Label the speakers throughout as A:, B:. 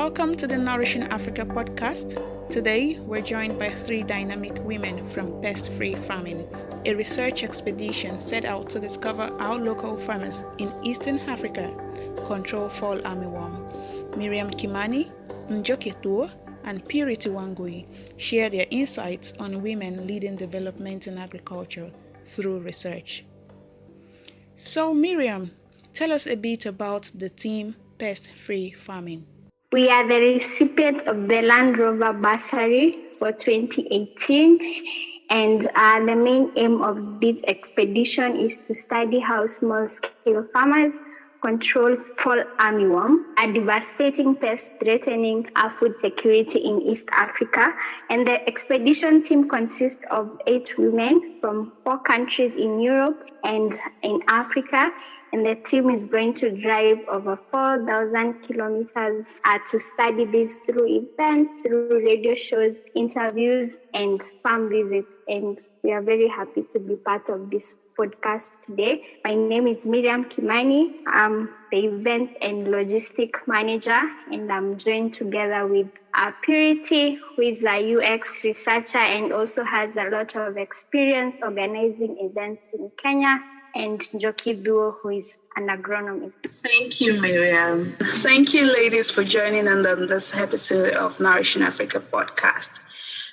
A: Welcome to the Nourishing Africa podcast. Today, we're joined by three dynamic women from Pest-Free Farming, a research expedition set out to discover how local farmers in Eastern Africa control fall armyworm. Miriam Kimani, Njoki Thuo, and Purity Wangui share their insights on women leading development in agriculture through research. So, Miriam, tell us a bit about the team Pest-Free Farming.
B: We are the recipients of the Land Rover bursary for 2018, and the main aim of this expedition is to study how small-scale farmers control fall armyworm, a devastating pest threatening our food security in East Africa. And the expedition team consists of 8 women from 4 countries in Europe and in Africa. And the team is going to drive over 4,000 kilometers to study this through events, through radio shows, interviews, and farm visits. And we are very happy to be part of this podcast today. My name is Miriam Kimani. I'm the event and logistic manager, and I'm joined together with Purity, who is a UX researcher and also has a lot of experience organizing events in Kenya, and Njoki Thuo, who is an agronomist.
C: Thank you, Miriam. Thank you, ladies, for joining on this episode of Nourishing Africa podcast.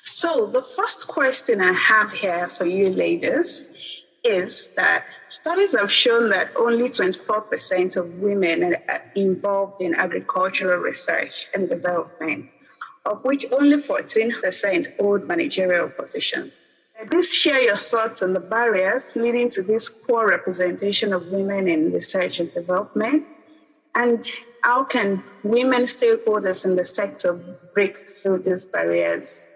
C: So the first question I have here for you ladies is that studies have shown that only 24% of women are involved in agricultural research and development, of which only 14% hold managerial positions. Please share your thoughts on the barriers leading to this poor representation of women in research and development, and how can women stakeholders in the sector break through these barriers?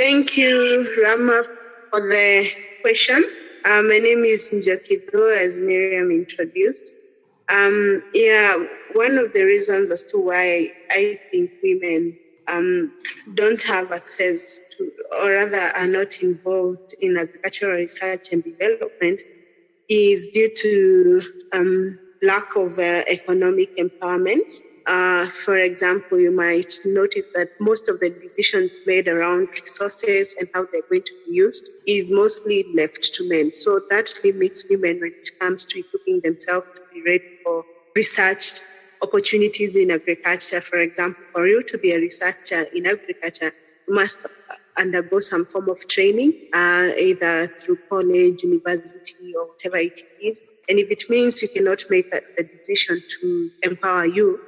D: Thank you, Rama, for the question. My name is Njoki Thuo, as Miriam introduced. One of the reasons as to why I think women don't have access to, or rather are not involved in agricultural research and development is due to lack of economic empowerment. For example, you might notice that most of the decisions made around resources and how they're going to be used is mostly left to men. So that limits women when it comes to equipping themselves to be ready for research opportunities in agriculture. For example, for you to be a researcher in agriculture, you must undergo some form of training, either through college, university, or whatever it is. And if it means you cannot make a decision to empower you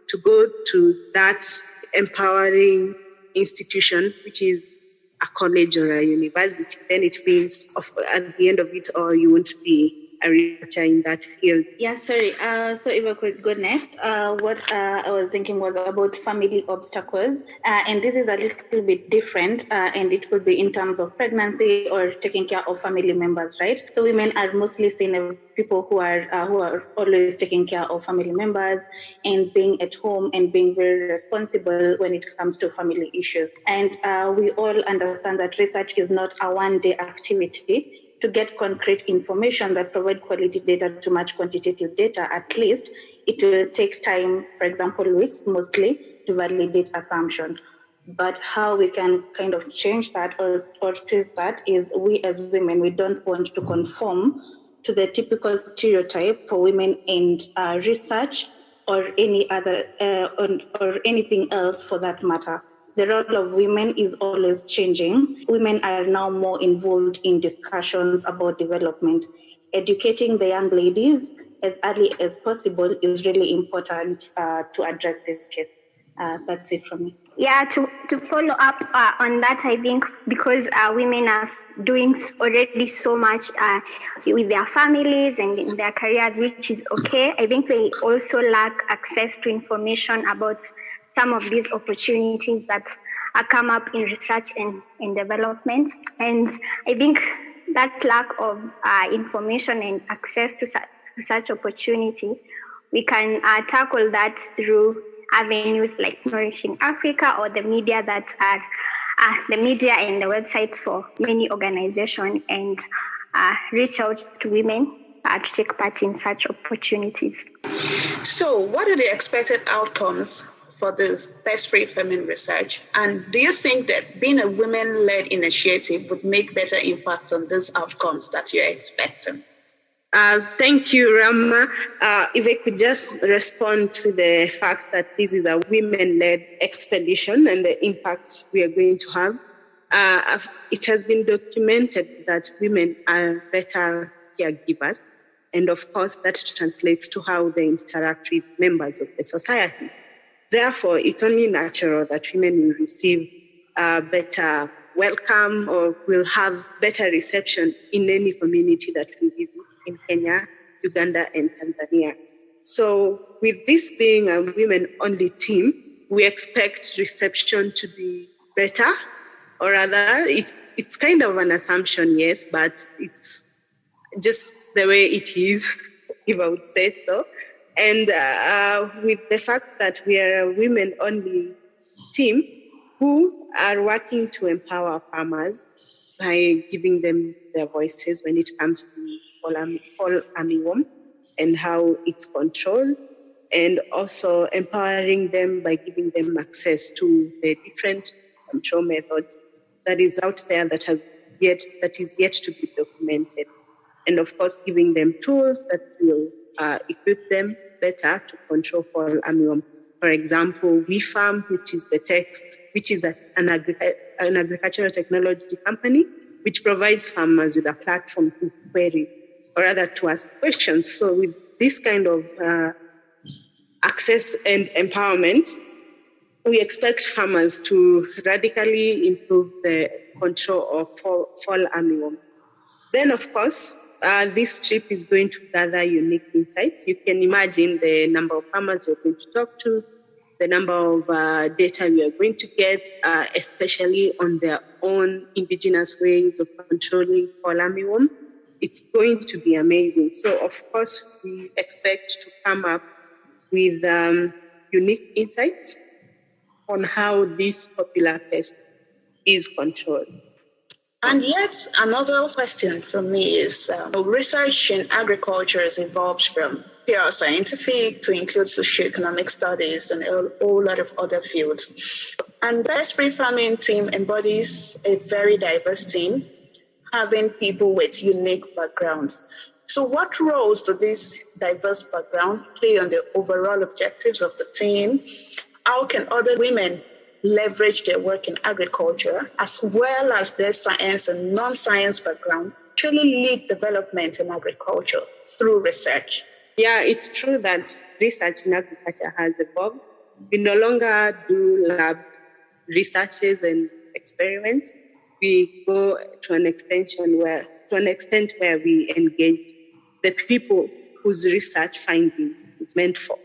D: to go to that empowering institution, which is a college or a university, then it means at the end of it all, you won't be a researcher in that field.
E: Yeah, sorry. So if I could go next, what I was thinking was about family obstacles. And this is a little bit different, and it could be in terms of pregnancy or taking care of family members, right? So women are mostly seen as people who are always taking care of family members and being at home and being very responsible when it comes to family issues. And we all understand that research is not a one-day activity. To get concrete information that provide quality data to match quantitative data, at least it will take time, for example, weeks mostly, to validate assumption. But how we can kind of change that or twist that is we as women, we don't want to conform to the typical stereotype for women in research or any other or anything else for that matter. The role of women is always changing. Women are now more involved in discussions about development. Educating the young ladies as early as possible is really important to address this case. That's it from me.
B: Yeah, to follow up on that, I think because women are doing already so much with their families and in their careers, which is okay, I think they also lack access to information about some of these opportunities that come up in research and development. And I think that lack of information and access to such opportunity, we can tackle that through avenues like Nourishing Africa or the media that are the media and the websites for many organizations, and reach out to women to take part in such opportunities.
C: So what are the expected outcomes for the pest-free farming research? And do you think that being a women-led initiative would make better impact on these outcomes that you're expecting?
D: Thank you, Rama. If I could just respond to the fact that this is a women-led expedition and the impact we are going to have. It has been documented that women are better caregivers. And of course, that translates to how they interact with members of the society. Therefore, it's only natural that women will receive better welcome or will have better reception in any community that we visit in Kenya, Uganda, and Tanzania. So with this being a women-only team, we expect reception to be better, or rather, it's kind of an assumption, yes, but it's just the way it is, if I would say so. And with the fact that we are a women-only team who are working to empower farmers by giving them their voices when it comes to fall armyworm and how it's controlled, and also empowering them by giving them access to the different control methods that is out there that is yet to be documented. And of course, giving them tools that will equip them better to control fall armyworm. For example, WeFarm, which is an agricultural technology company, which provides farmers with a platform to query, or rather to ask questions. So with this kind of access and empowerment, we expect farmers to radically improve the control of fall armyworm. Then, of course, this trip is going to gather unique insights. You can imagine the number of farmers we're going to talk to, the number of data we are going to get, especially on their own indigenous ways of controlling fall armyworm. It's going to be amazing. So, of course, we expect to come up with unique insights on how this popular pest is controlled.
C: And yet another question from me is, research in agriculture has evolved from pure scientific to include socioeconomic studies and a whole lot of other fields. And pest-free farming team embodies a very diverse team, having people with unique backgrounds. So what roles do this diverse background play on the overall objectives of the team? How can other women leverage their work in agriculture, as well as their science and non-science background, to lead development in agriculture through research?
D: Yeah, it's true that research in agriculture has evolved. We no longer do lab researches and experiments. We go to an extent where we engage the people whose research findings is meant for.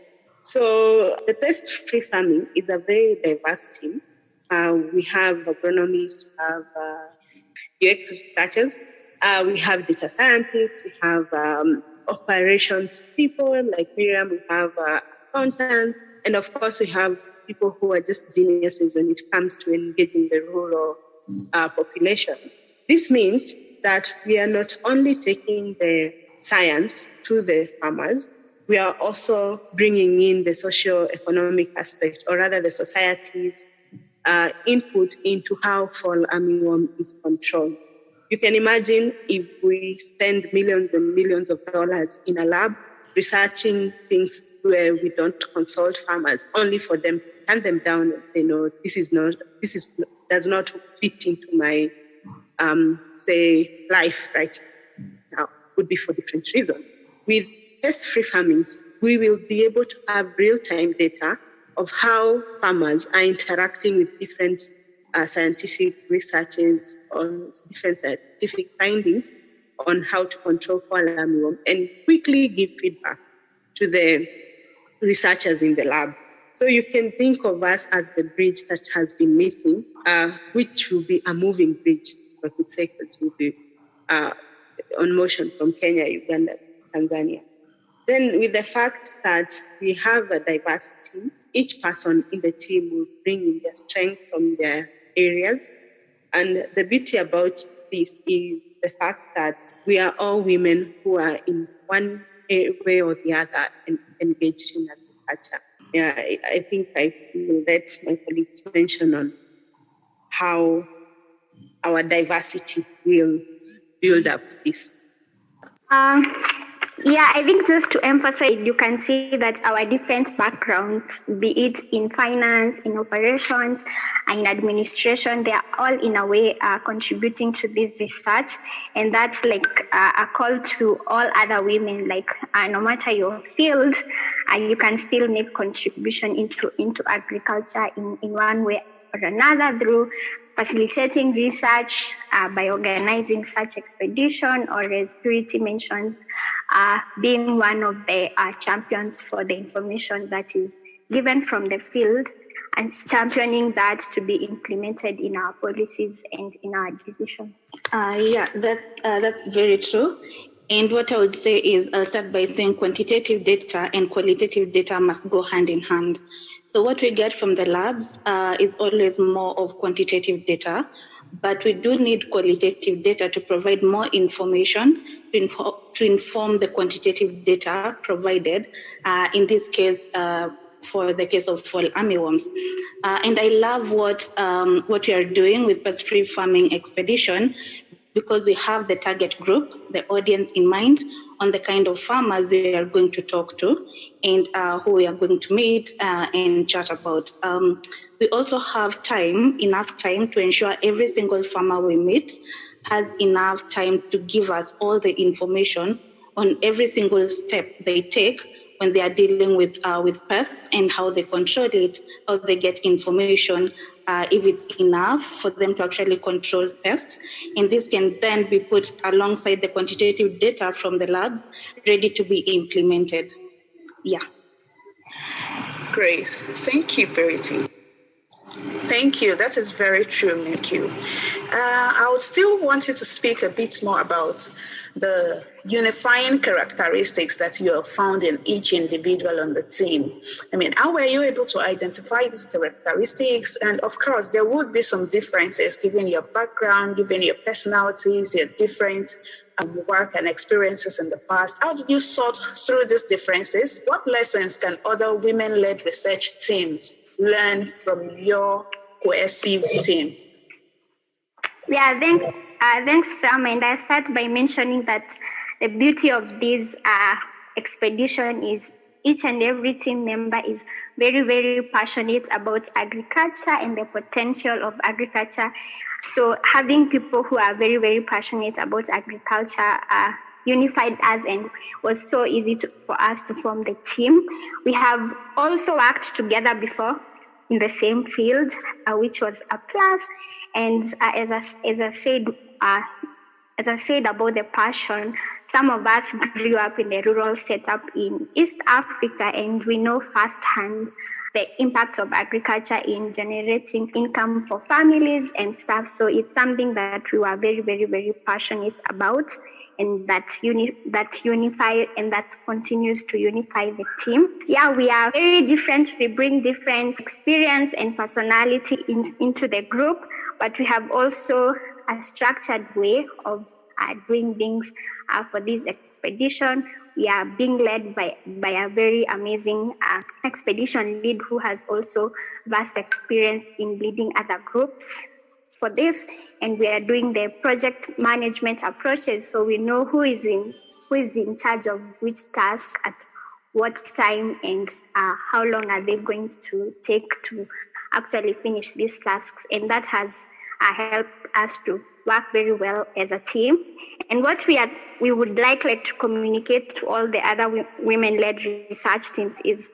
D: So the pest-free farming is a very diverse team. We have agronomists, we have UX researchers, we have data scientists, we have operations people like Miriam, we have accountants, and of course we have people who are just geniuses when it comes to engaging the rural population. This means that we are not only taking the science to the farmers, we are also bringing in the socio-economic aspect, or rather the society's input into how fall armyworm is controlled. You can imagine if we spend millions and millions of dollars in a lab researching things where we don't consult farmers, only for them to turn them down and say, no, this does not fit into my, life right now. Would be for different reasons. With pest-free farming, we will be able to have real-time data of how farmers are interacting with different scientific researches on different scientific findings on how to control fall armyworm, and quickly give feedback to the researchers in the lab. So you can think of us as the bridge that has been missing, which will be a moving bridge, I could say, that will be on motion from Kenya, Uganda, Tanzania. Then with the fact that we have a diverse team, each person in the team will bring in their strength from their areas. And the beauty about this is the fact that we are all women who are in one way or the other engaged in agriculture. Yeah, I think I will let my colleagues mention on how our diversity will build up this.
B: Yeah, I think just to emphasize, you can see that our different backgrounds, be it in finance, in operations, and in administration, they are all in a way contributing to this research. And that's like a call to all other women, like no matter your field, you can still make contribution into agriculture in one way or another through facilitating research by organizing such expedition, or as Purity mentions, being one of the champions for the information that is given from the field and championing that to be implemented in our policies and in our decisions.
E: Yeah, that's very true. And what I would say is, I'll start by saying quantitative data and qualitative data must go hand in hand. So what we get from the labs is always more of quantitative data, but we do need qualitative data to provide more information to inform the quantitative data provided, in this case, for the case of fall armyworms. And I love what we are doing with pest-free farming expedition, because we have the target group, the audience in mind, on the kind of farmers we are going to talk to and who we are going to meet and chat about. We also have enough time to ensure every single farmer we meet has enough time to give us all the information on every single step they take when they are dealing with pests and how they control it, how they get information, if it's enough for them to actually control pests. And this can then be put alongside the quantitative data from the labs, ready to be implemented. Yeah.
C: Great. Thank you, Purity. Thank you. That is very true. Thank you. I would still want you to speak a bit more about the unifying characteristics that you have found in each individual on the team. I mean, how were you able to identify these characteristics? And of course, there would be some differences given your background, given your personalities, your different work and experiences in the past. How did you sort through these differences? What lessons can other women-led research teams learn from your cohesive team?
B: Yeah, thanks, Sam. And I start by mentioning that the beauty of this expedition is each and every team member is very, very passionate about agriculture and the potential of agriculture. So having people who are very, very passionate about agriculture unified us, and was so easy for us to form the team. We have also worked together before in the same field, which was a plus. And as I said about the passion, some of us grew up in a rural setup in East Africa, and we know firsthand the impact of agriculture in generating income for families and stuff. So it's something that we were very, very, very passionate about, and that unify and that continues to unify the team. Yeah, we are very different. We bring different experience and personality into the group, but we have also a structured way of doing things for this expedition. We are being led by a very amazing expedition lead who has also vast experience in leading other groups for this, and we are doing the project management approaches, so we know who is in charge of which task at what time, and how long are they going to take to actually finish these tasks. And that has helped us to work very well as a team. And what we would like to communicate to all the other women-led research teams is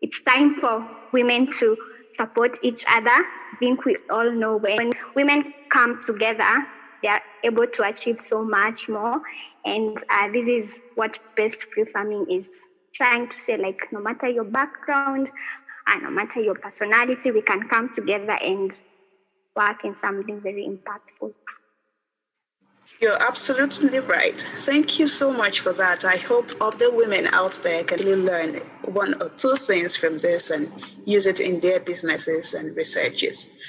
B: it's time for women to support each other. I think we all know when women come together, they are able to achieve so much more. And this is what pest-free farming is trying to say, like, no matter your background and no matter your personality, we can come together and work in something very impactful.
C: You're absolutely right. Thank you so much for that. I hope other women out there can really learn one or two things from this and use it in their businesses and researches.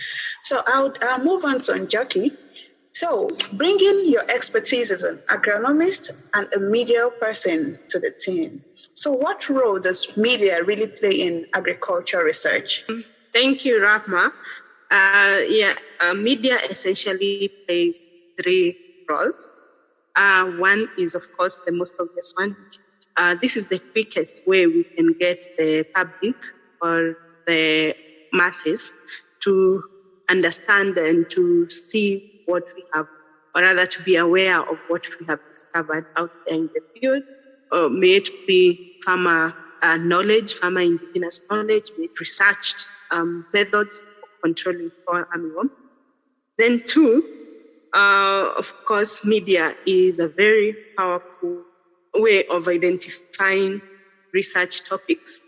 C: So I'll move on to Njoki. So, bringing your expertise as an agronomist and a media person to the team. So, what role does media really play in agricultural research?
D: Thank you, Rahma. Media essentially plays three roles. One is, of course, the most obvious one. This is the quickest way we can get the public or the masses to understand and to see what we have, or rather to be aware of what we have discovered out there in the field, or may it be farmer knowledge, farmer indigenous knowledge, may it researched methods of controlling fall armyworm. Then two, of course, media is a very powerful way of identifying research topics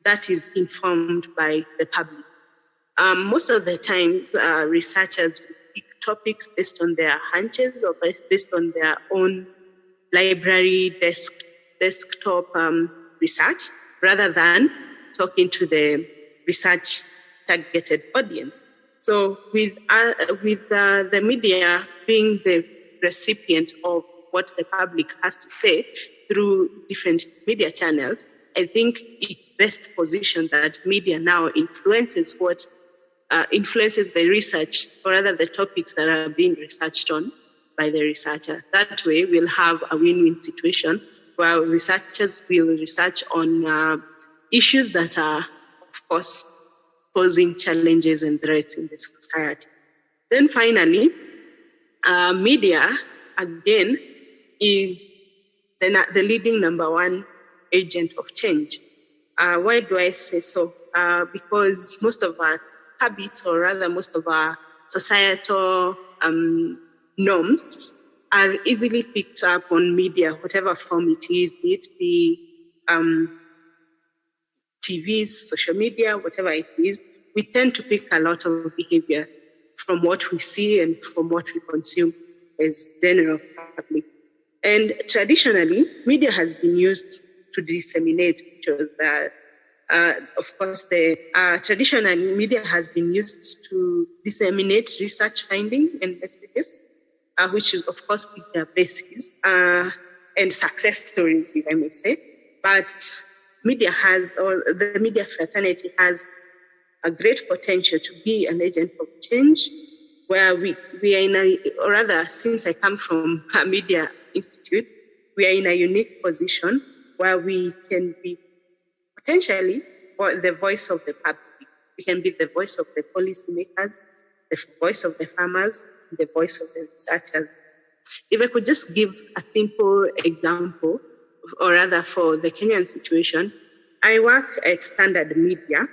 D: that is informed by the public. Most of the times, researchers will pick topics based on their hunches or based on their own library desktop research, rather than talking to the research targeted audience. So with the media being the recipient of what the public has to say through different media channels, I think it's best positioned that media now influences the research, or rather the topics that are being researched on by the researcher. That way we'll have a win-win situation where researchers will research on issues that are, of course, posing challenges and threats in the society. Then finally, media, again, is the leading number one agent of change. Why do I say so? Because most of our habits, or rather most of our societal norms, are easily picked up on media, whatever form it is, be it be TVs, social media, whatever it is. We tend to pick a lot of behavior from what we see and from what we consume as general public. And traditionally, media has been used to disseminate pictures that, of course, traditionally media has been used to disseminate research findings and messages, which is, of course, their basis, and success stories, if I may say. But the media fraternity has a great potential to be an agent of change, where we are or rather, since I come from a media institute, we are in a unique position where we can be potentially the voice of the public. We can be the voice of the policymakers, the voice of the farmers, the voice of the researchers. If I could just give a simple example, or rather for the Kenyan situation, I work at Standard Media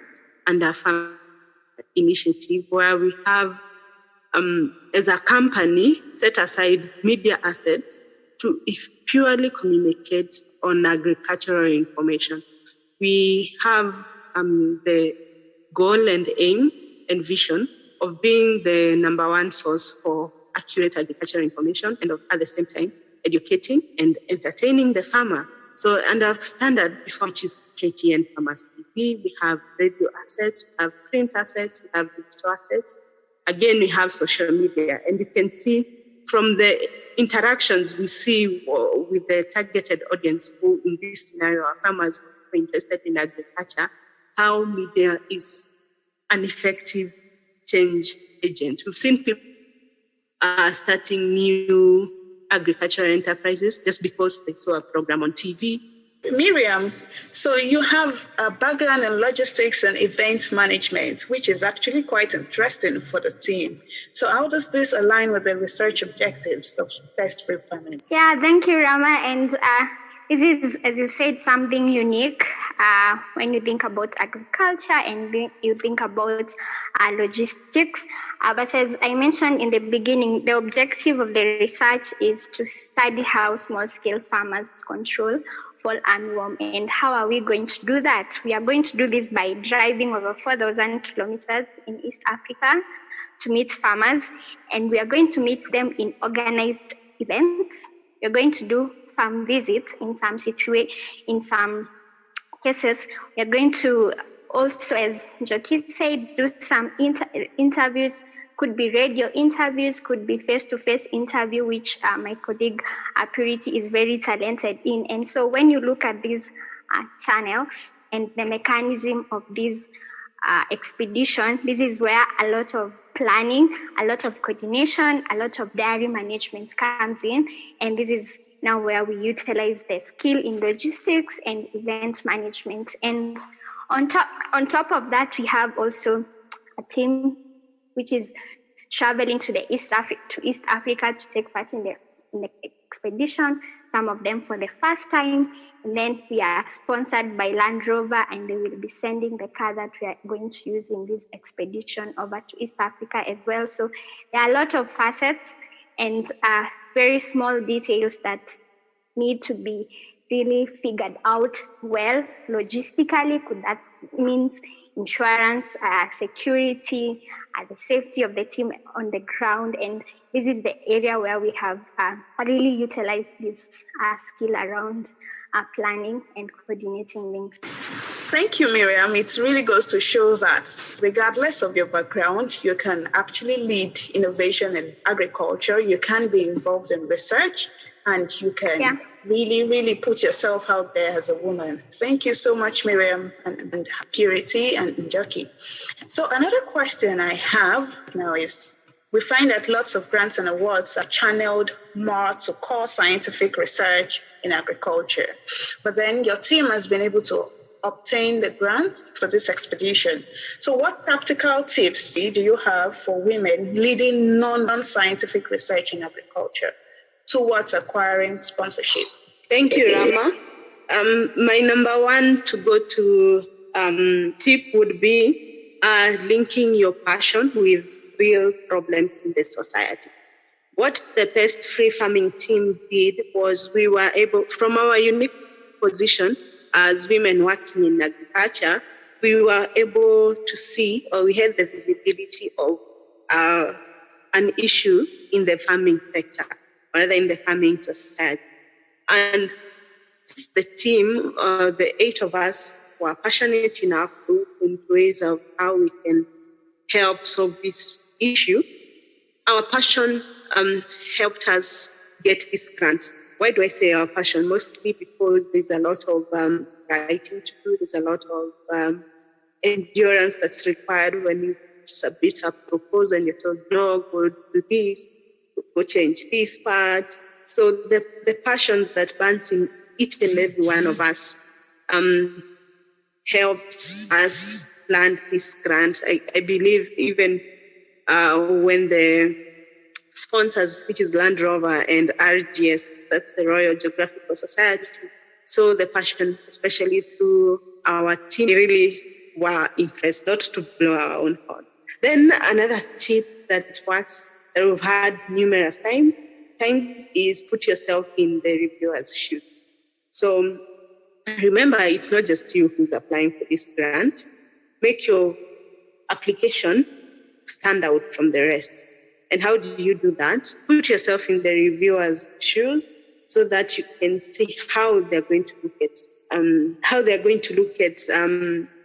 D: and a farm initiative where we have, as a company, set aside media assets to purely communicate on agricultural information. We have the goal and aim and vision of being the number one source for accurate agricultural information, and at the same time educating and entertaining the farmer. So under Standard, which is KTN Farmers TV, we have radio assets, we have print assets, we have digital assets. Again, we have social media, and you can see from the interactions we see with the targeted audience, who in this scenario are farmers who are interested in agriculture, how media is an effective change agent. We've seen people starting new agricultural enterprises just because they saw a program on TV.
C: Miriam, so you have a background in logistics and event management, which is actually quite interesting for the team. So how does this align with the research objectives of pest-free farming?
B: Yeah, thank you, Rama. And this is, as you said, something unique when you think about agriculture and you think about logistics. But as I mentioned in the beginning, the objective of the research is to study how small-scale farmers control fall armyworm. And how are we going to do that? We are going to do this by driving over 4,000 kilometers in East Africa to meet farmers. And we are going to meet them in organized events. We're going to do farm visits in some cases. We're going to also, as Njoki said, do some interviews Could be radio interviews, could be face-to-face interview, which my colleague Purity is very talented in. And so when you look at these channels and the mechanism of this expedition, this is where a lot of planning, a lot of coordination, a lot of diary management comes in. And this is now where we utilize the skill in logistics and event management. And on top of that, we have also a team which is traveling to East Africa to take part in the expedition, some of them for the first time. And then we are sponsored by Land Rover, and they will be sending the car that we are going to use in this expedition over to East Africa as well. So there are a lot of facets and very small details that need to be really figured out well logistically. Could that means insurance, security, the safety of the team on the ground. And this is the area where we have really utilized this skill around planning and coordinating things.
C: Thank you, Miriam. It really goes to show that regardless of your background, you can actually lead innovation in agriculture. You can be involved in research, and you can really put yourself out there as a woman. Thank you so much, Miriam, and Purity and Njoki. So another question I have now is, we find that lots of grants and awards are channeled more to core scientific research in agriculture. But then your team has been able to obtain the grants for this expedition. So what practical tips do you have for women leading non-scientific research in agriculture towards acquiring sponsorship?
D: Thank you, Rama. My number one to go to tip would be linking your passion with real problems in the society. What the pest-free farming team did was we were able, from our unique position as women working in agriculture, we were able to see, or we had the visibility of an issue in the farming sector, or rather in the farming society. And the team, the 8 of us, were passionate enough to look into ways of how we can help solve this issue. Our passion helped us get this grant. Why do I say our passion? Mostly because there's a lot of writing to do, there's a lot of endurance that's required when you submit a proposal and you're told, no, go do this, go change this part. So the passion that burns in each and every one of us helped us land this grant. I believe even when the sponsors, which is Land Rover and RGS, that's the Royal Geographical Society, saw the passion, especially through our team, they really were impressed, not to blow our own horn. Then another tip that works, that we've had numerous times, is put yourself in the reviewer's shoes. So remember, it's not just you who's applying for this grant. Make your application stand out from the rest. And how do you do that? Put yourself in the reviewer's shoes so that you can see how they're going to look at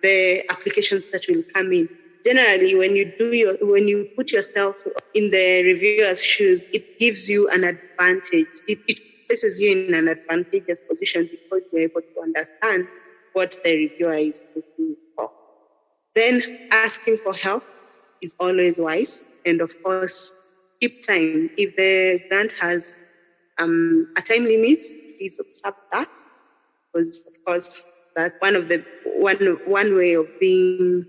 D: the applications that will come in. Generally, when you put yourself in the reviewer's shoes, it gives you an advantage. It places you in an advantageous position because you're able to understand what the reviewer is looking for. Then asking for help is always wise. And of course, keep time. If the grant has a time limit, please observe that. Because of course, that one way of being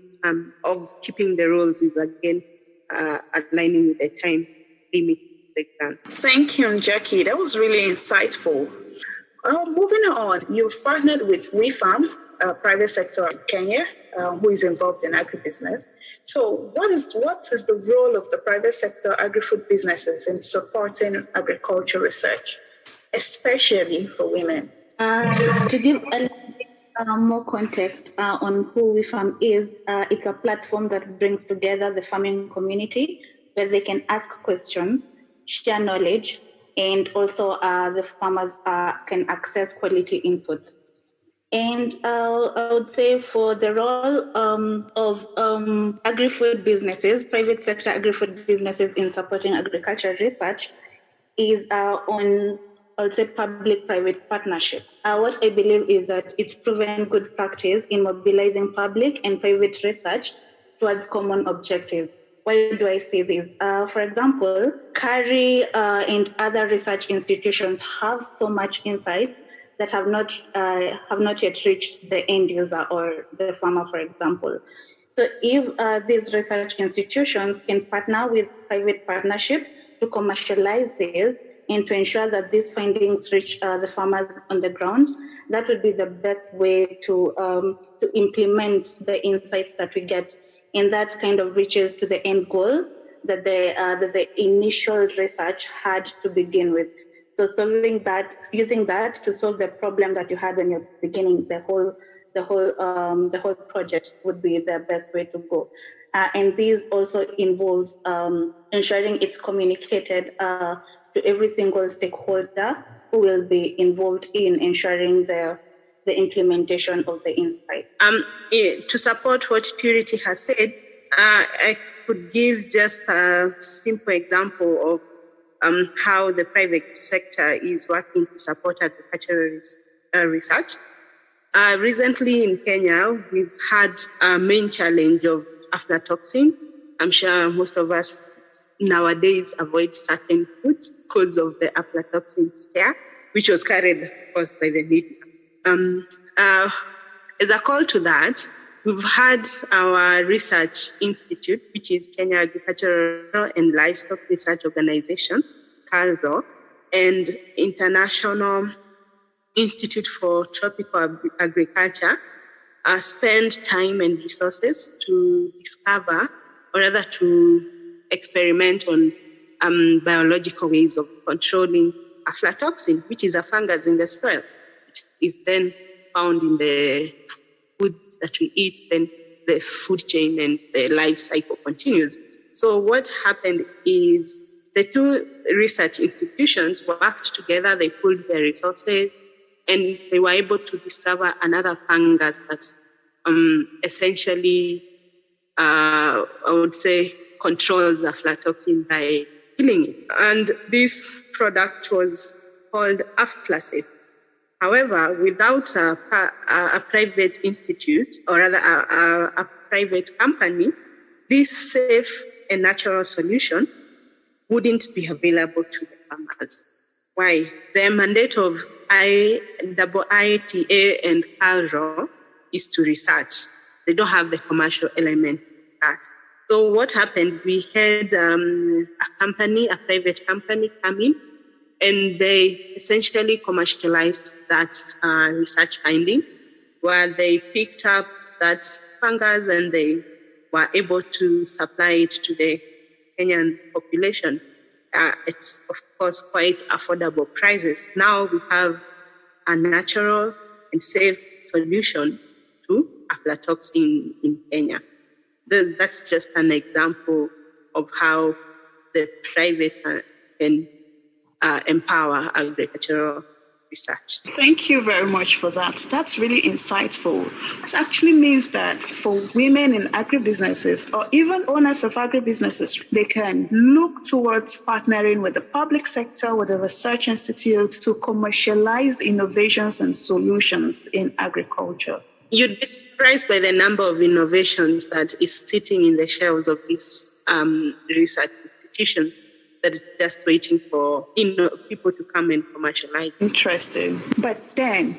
D: of keeping the rules is again aligning with the time limit of the grant.
C: Thank you, Njoki. That was really insightful. Moving on, you've partnered with WeFarm, a private sector in Kenya, who is involved in agribusiness. So what is the role of the private sector agri-food businesses in supporting agriculture research, especially for women?
E: To give a little bit more context on who WeFarm is, it's a platform that brings together the farming community where they can ask questions, share knowledge, and also the farmers can access quality inputs. And I would say for the role of agri-food businesses, private sector agri-food businesses in supporting agricultural research is on, I would say, public-private partnership. What I believe is that it's proven good practice in mobilizing public and private research towards common objectives. Why do I say this? For example, CARI and other research institutions have so much insight that have not yet reached the end user or the farmer, for example. So if these research institutions can partner with private partnerships to commercialize this and to ensure that these findings reach the farmers on the ground, that would be the best way to implement the insights that we get. And that kind of reaches to the end goal that the initial research had to begin with. So using that to solve the problem that you had when you're beginning the whole project would be the best way to go. And this also involves ensuring it's communicated to every single stakeholder who will be involved in ensuring the implementation of the insight.
D: To support what Purity has said, I could give just a simple example of how the private sector is working to support agricultural research. Recently in Kenya, we've had a main challenge of aflatoxin. I'm sure most of us nowadays avoid certain foods because of the aflatoxin scare, which was carried, of course, by the media. As a call to that, we've had our research institute, which is Kenya Agricultural and Livestock Research Organization, CALRO, and International Institute for Tropical Agriculture, spend time and resources to discover, or rather to experiment on biological ways of controlling aflatoxin, which is a fungus in the soil. It is then found in the foods that we eat, then the food chain and the life cycle continues. So what happened is the two research institutions worked together, they pooled their resources, and they were able to discover another fungus that essentially, I would say, controls aflatoxin by killing it. And this product was called Aflasafe. However, without a private institute, or rather a private company, this safe and natural solution wouldn't be available to the farmers. Why? The mandate of IITA and CALRO is to research. They don't have the commercial element of that. So what happened? We had a private company come in, and they essentially commercialized that research finding, where they picked up that fungus and they were able to supply it to the Kenyan population at, of course, quite affordable prices. Now we have a natural and safe solution to aflatoxin in Kenya. That's just an example of how the private can empower agricultural research.
A: Thank you very much for that. That's really insightful. It actually means that for women in agribusinesses, or even owners of agribusinesses, they can look towards partnering with the public sector, with the research institute to commercialize innovations and solutions in agriculture.
D: You'd be surprised by the number of innovations that is sitting in the shelves of these research institutions that is just waiting for people to come and commercialize.
A: Interesting. But then,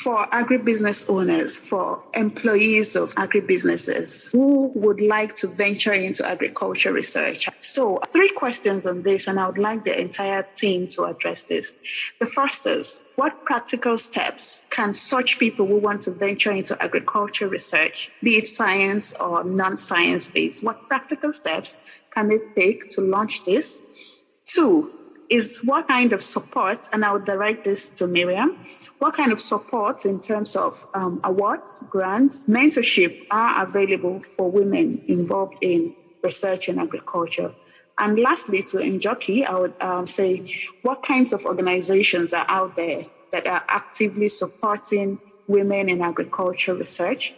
A: for agribusiness owners, for employees of agribusinesses who would like to venture into agriculture research. So 3 questions on this, and I would like the entire team to address this. The first is, what practical steps can such people who want to venture into agriculture research, be it science or non-science based, what practical steps can they take to launch this? 2 is, what kind of support, and I would direct this to Miriam, what kind of support in terms of awards, grants, mentorship are available for women involved in research in agriculture? And lastly, to Njoki, I would say, what kinds of organizations are out there that are actively supporting
C: women in agriculture research?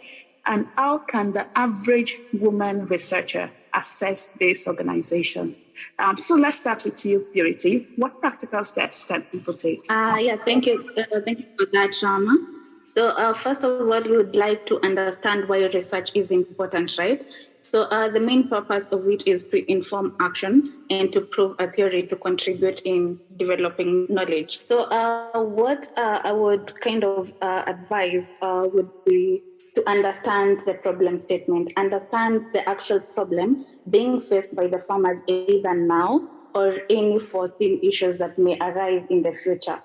C: And how can the average woman researcher access these organizations? So let's start with you, Purity. What practical steps can people take?
E: Thank you. Thank you for that, Rama. So first of all, you would like to understand why research is important, right? So the main purpose of it is to inform action and to prove a theory to contribute in developing knowledge. So what I would kind of advise would be to understand the problem statement, understand the actual problem being faced by the farmers either now or any foreseen issues that may arise in the future.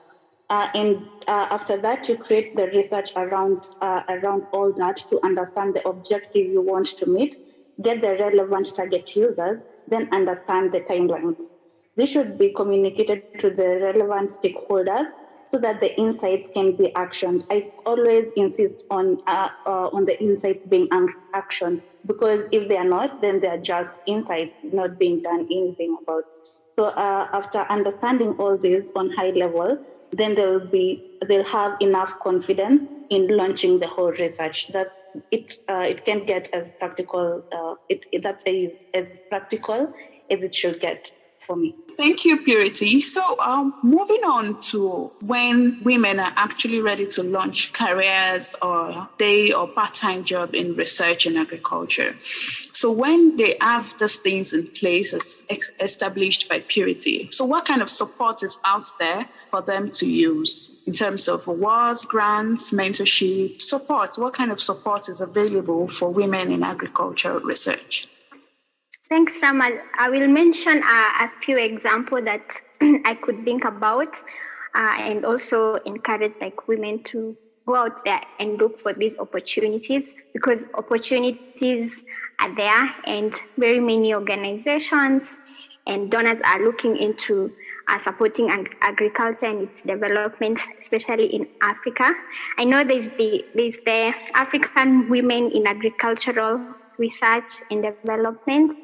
E: After that, you create the research around all that to understand the objective you want to meet, get the relevant target users, then understand the timelines. This should be communicated to the relevant stakeholders so that the insights can be actioned. I always insist on the insights being actioned, because if they are not, then they are just insights not being done anything about. So after understanding all this on high level, then they'll have enough confidence in launching the whole research. That it can get as practical. That is as practical as it should get for me.
C: Thank you, Purity. So moving on to when women are actually ready to launch careers or day or part-time job in research and agriculture. So when they have these things in place as established by Purity, so what kind of support is out there for them to use in terms of awards, grants, mentorship, support? What kind of support is available for women in agricultural research?
B: Thanks, Rama. I will mention a few examples that I could think about and also encourage women to go out there and look for these opportunities, because opportunities are there and very many organizations and donors are looking into supporting agriculture and its development, especially in Africa. I know there's the African Women in Agricultural Research and Development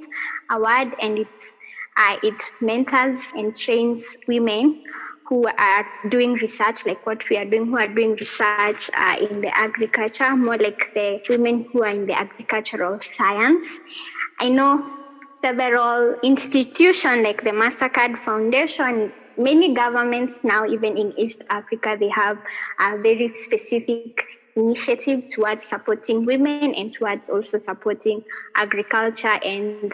B: Award, and it mentors and trains women who are doing research like what we are doing, who are doing research in the agriculture, more like the women who are in the agricultural science. I know several institutions like the MasterCard Foundation, many governments now, even in East Africa, they have a very specific initiative towards supporting women and towards also supporting agriculture and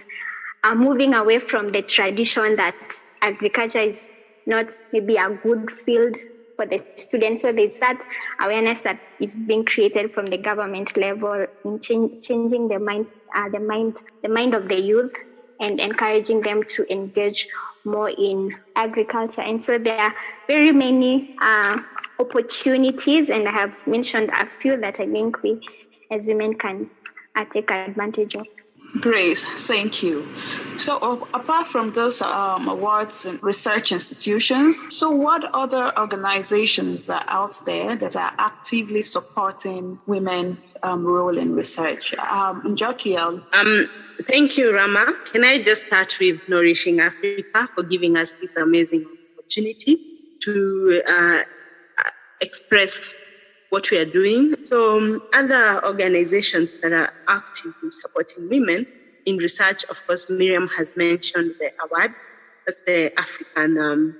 B: moving away from the tradition that agriculture is not maybe a good field for the students. So there's that awareness that is being created from the government level in changing the mind of the youth and encouraging them to engage more in agriculture. And so there are very many opportunities, and I have mentioned a few that I think we as women can take advantage of.
C: Great, thank you. So apart from those awards and research institutions, so what other organizations are out there that are actively supporting women role in research? Njoki.
D: Thank you, Rama. Can I just start with Nourishing Africa for giving us this amazing opportunity to express what we are doing. So other organizations that are actively supporting women in research, of course, Miriam has mentioned the award. That's the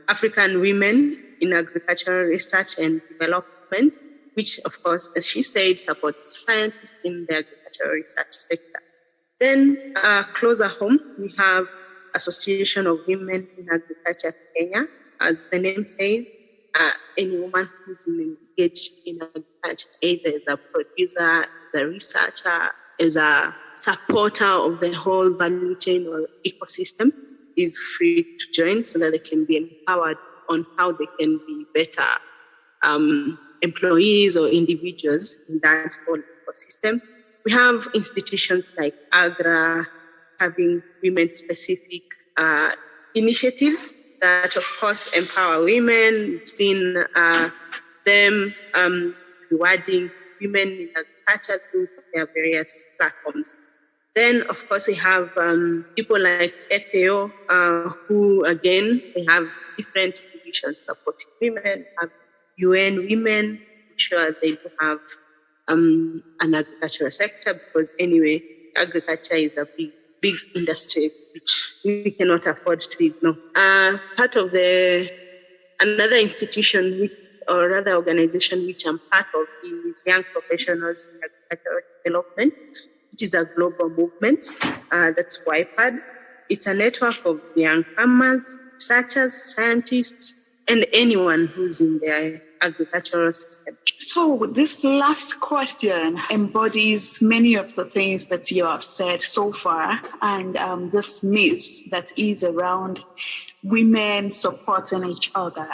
D: African Women in Agricultural Research and Development, which, of course, as she said, supports scientists in the agricultural research sector. Then closer home, we have Association of Women in Agriculture Kenya. As the name says, any woman who's engaged in agriculture, either as a producer, as a researcher, as a supporter of the whole value chain or ecosystem, is free to join so that they can be empowered on how they can be better employees or individuals in that whole ecosystem. We have institutions like AGRA having women-specific initiatives that, of course, empower women. We've seen them rewarding women in agriculture through their various platforms. Then, of course, we have people like FAO, who, again, they have different divisions supporting women. We have UN Women, sure they do have an agricultural sector, because anyway, agriculture is a big industry which we cannot afford to ignore. Part of another institution or rather organization which I'm part of is Young Professionals in Agricultural Development, which is a global movement. That's YPAD. It's a network of young farmers, researchers, scientists, and anyone who's in the agricultural system.
C: So this last question embodies many of the things that you have said so far, and this myth that is around women supporting each other.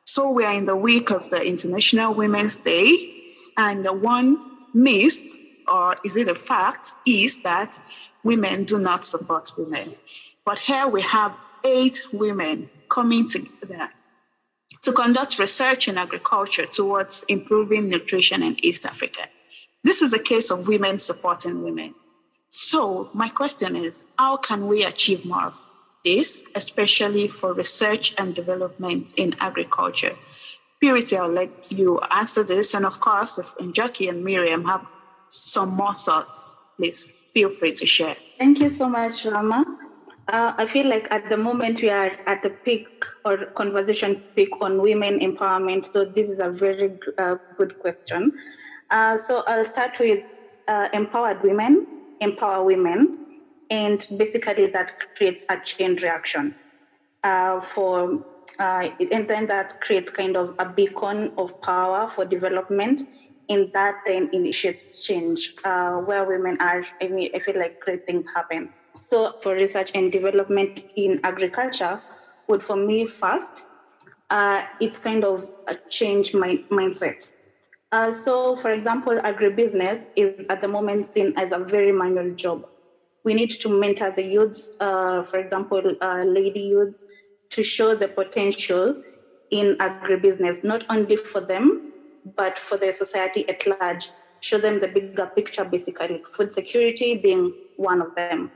C: So we are in the week of the International Women's Day, and one myth, or is it a fact, is that women do not support women. But here we have 8 women coming together to conduct research in agriculture towards improving nutrition in East Africa. This is a case of women supporting women. So my question is, how can we achieve more of this, especially for research and development in agriculture? Purity, I'll let you answer this. And of course, if Njoki and Miriam have some more thoughts, please feel free to share.
E: Thank you so much, Rama. I feel like at the moment we are at the peak or conversation peak on women empowerment. So this is a very good question. So I'll start with empower women, and basically that creates a chain reaction and then that creates kind of a beacon of power for development, and that then initiates change. Where women are, I feel like great things happen. So for research and development in agriculture would, for me, first, it's kind of a change mindset. So for example, agribusiness is at the moment seen as a very manual job. We need to mentor the youths, for example, lady youths, to show the potential in agribusiness, not only for them, but for the society at large. Show them the bigger picture, basically, food security being one of them.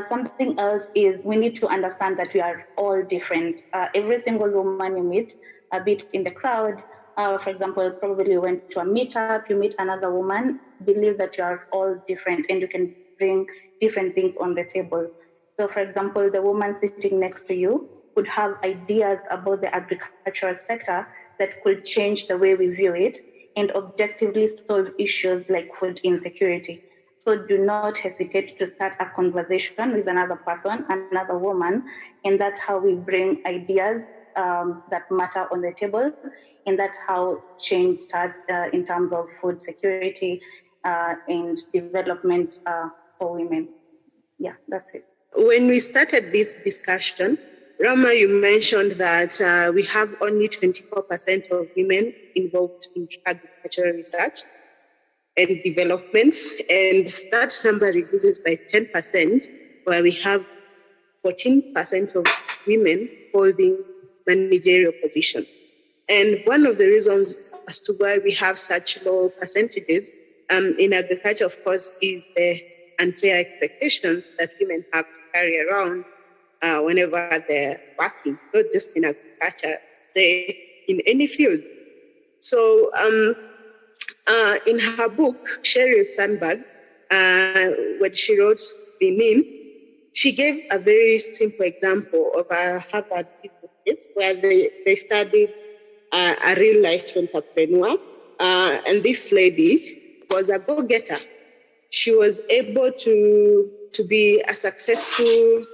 E: Something else is we need to understand that we are all different. Every single woman you meet, a bit in the crowd, for example, probably you went to a meetup, you meet another woman, believe that you are all different and you can bring different things on the table. So for example, the woman sitting next to you could have ideas about the agricultural sector that could change the way we view it and objectively solve issues like food insecurity. So do not hesitate to start a conversation with another person, another woman, and that's how we bring ideas that matter on the table, and that's how change starts in terms of food security and development for women. Yeah, that's it.
D: When we started this discussion, Rama, you mentioned that we have only 24% of women involved in agricultural research and development, and that number reduces by 10%, where we have 14% of women holding managerial positions. And one of the reasons as to why we have such low percentages in agriculture, of course, is the unfair expectations that women have to carry around whenever they're working, not just in agriculture, say in any field. So in her book, Sheryl Sandberg, when she wrote Benin, she gave a very simple example of a Harvard business case where they studied a real-life entrepreneur, and this lady was a go-getter. She was able to be a successful,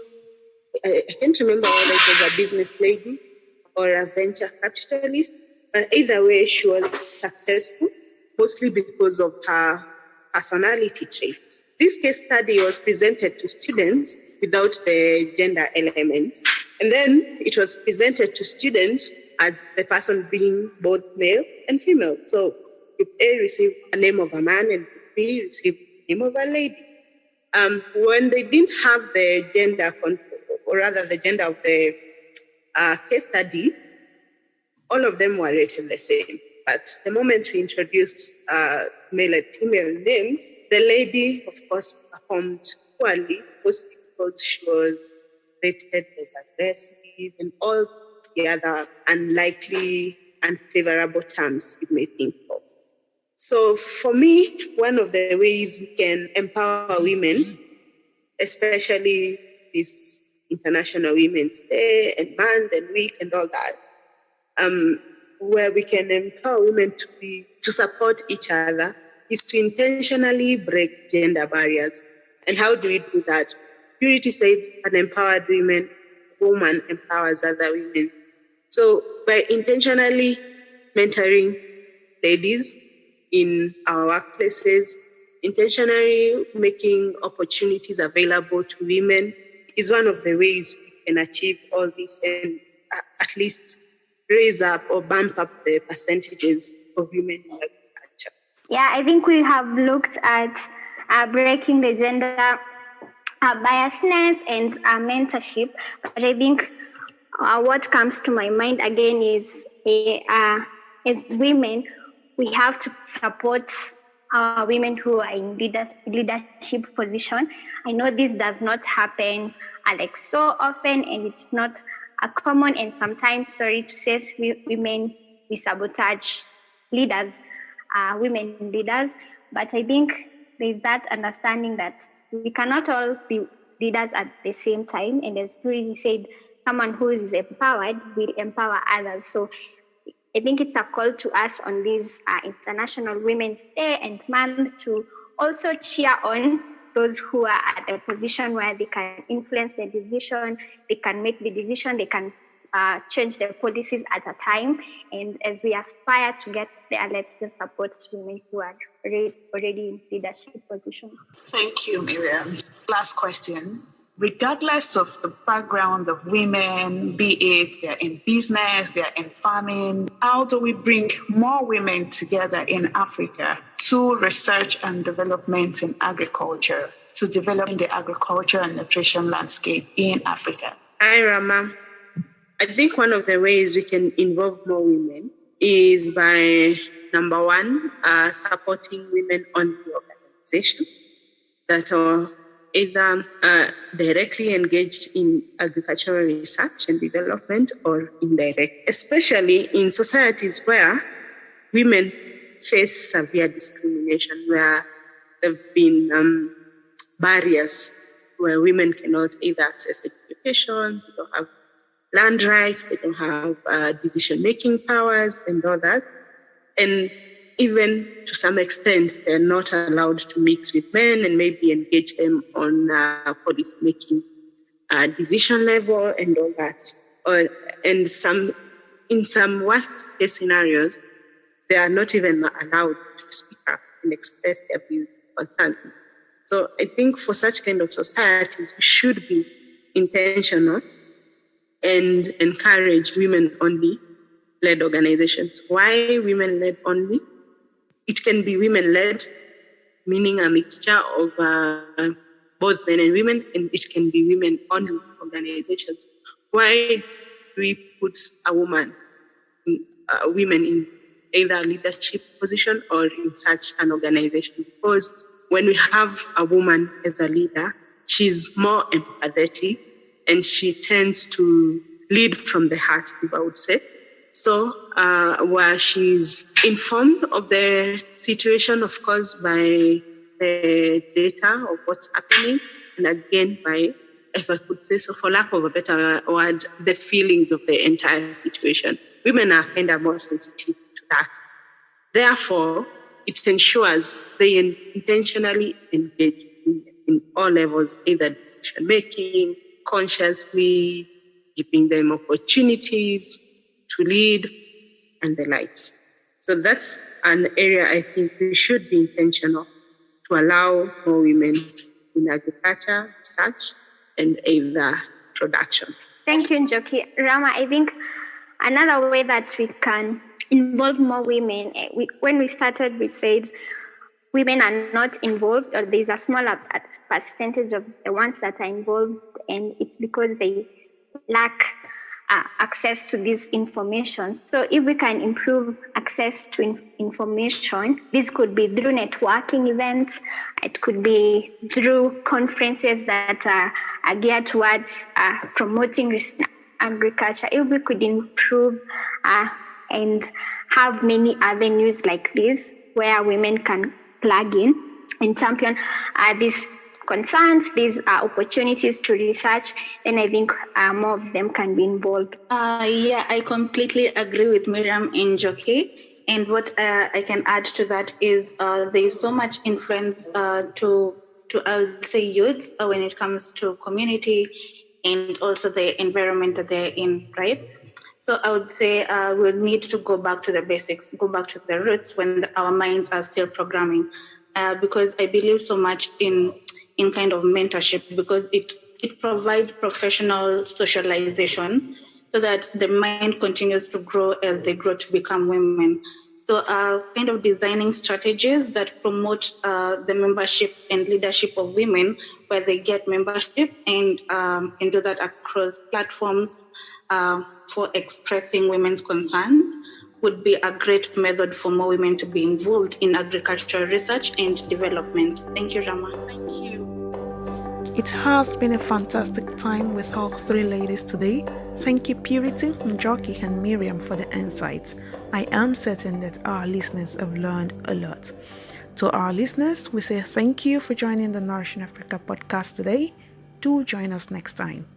D: I can't remember whether it was a business lady or a venture capitalist, but either way, she was successful, mostly because of her personality traits. This case study was presented to students without the gender element, and then it was presented to students as the person being both male and female. So group A received a name of a man and group B received the name of a lady. When they didn't have the gender or rather the gender of the case study, all of them were rated the same. But the moment we introduced male and female names, the lady, of course, performed poorly, mostly because she was rated as aggressive and all the other unlikely, unfavorable terms you may think of. So for me, one of the ways we can empower women, especially this International Women's Day and Month and Week and all that, where we can empower women to support each other, is to intentionally break gender barriers. And how do we do that? Purity said an empowered woman empowers other women. So by intentionally mentoring ladies in our workplaces, intentionally making opportunities available to women is one of the ways we can achieve all this and at least raise up or bump up the percentages of women in agriculture.
B: Yeah, I think we have looked at breaking the gender biasness and mentorship, but I think what comes to my mind again is as women, we have to support women who are in leadership position. I know this does not happen like so often, and it's not common, and sometimes, sorry to say, we sabotage leaders, women leaders. But I think there's that understanding that we cannot all be leaders at the same time, and as Puri said, someone who is empowered will empower others. So I think it's a call to us on this International Women's Day and Month to also cheer on those who are at a position where they can influence the decision, they can make the decision, they can change their policies at a time. And as we aspire to get there, let's support women who are already in leadership positions.
C: Thank you, Miriam. Last question. Regardless of the background of women, be it they're in business, they're in farming, how do we bring more women together in Africa to research and development in agriculture, to developing the agriculture and nutrition landscape in Africa?
D: Hi, Rama. I think one of the ways we can involve more women is by, number one, supporting women-only organizations that are either directly engaged in agricultural research and development or indirect, especially in societies where women face severe discrimination, where there have been barriers where women cannot either access education, they don't have land rights, they don't have decision-making powers and all that. And even to some extent, they're not allowed to mix with men and maybe engage them on policy-making decision level and all that. In some worst-case scenarios, they are not even allowed to speak up and express their views and concerns. So I think for such kind of societies, we should be intentional and encourage women-only led organizations. Why women-led only? It can be women-led, meaning a mixture of both men and women, and it can be women-only organizations. Why do we put women in either leadership position or in such an organization? Because when we have a woman as a leader, she's more empathetic and she tends to lead from the heart, if I would say. So where she's informed of the situation, of course, by the data of what's happening, and again by, if I could say so, for lack of a better word, the feelings of the entire situation. Women are kind of more sensitive to that. Therefore, it ensures they intentionally engage in all levels, either decision-making, consciously, giving them opportunities to lead, and the likes. So that's an area I think we should be intentional to allow more women in agriculture, research, and either production.
B: Thank you, Njoki. Rama, I think another way that we can involve more women, when we started, we said women are not involved, or there's a smaller percentage of the ones that are involved, and it's because they lack access to this information. So if we can improve access to information, this could be through networking events, it could be through conferences that are geared towards promoting agriculture. If we could improve and have many avenues like this, where women can plug in and champion these concerns, these opportunities to research, then I think more of them can be involved.
E: Yeah, I completely agree with Miriam and Njoki. And what I can add to that is there is so much influence to I would say youths when it comes to community and also the environment that they're in, right? So I would say we'll need to go back to the basics, go back to the roots when our minds are still programming, because I believe so much in kind of mentorship, because it provides professional socialization so that the mind continues to grow as they grow to become women. So kind of designing strategies that promote the membership and leadership of women, where they get membership and do that across platforms for expressing women's concern, would be a great method for more women to be involved in agricultural research and development. Thank you, Rama.
C: Thank you.
A: It has been a fantastic time with all three ladies today. Thank you, Purity, Njoki, and Miriam, for the insights. I am certain that our listeners have learned a lot. To our listeners, we say thank you for joining the Nourishing Africa podcast today. Do join us next time.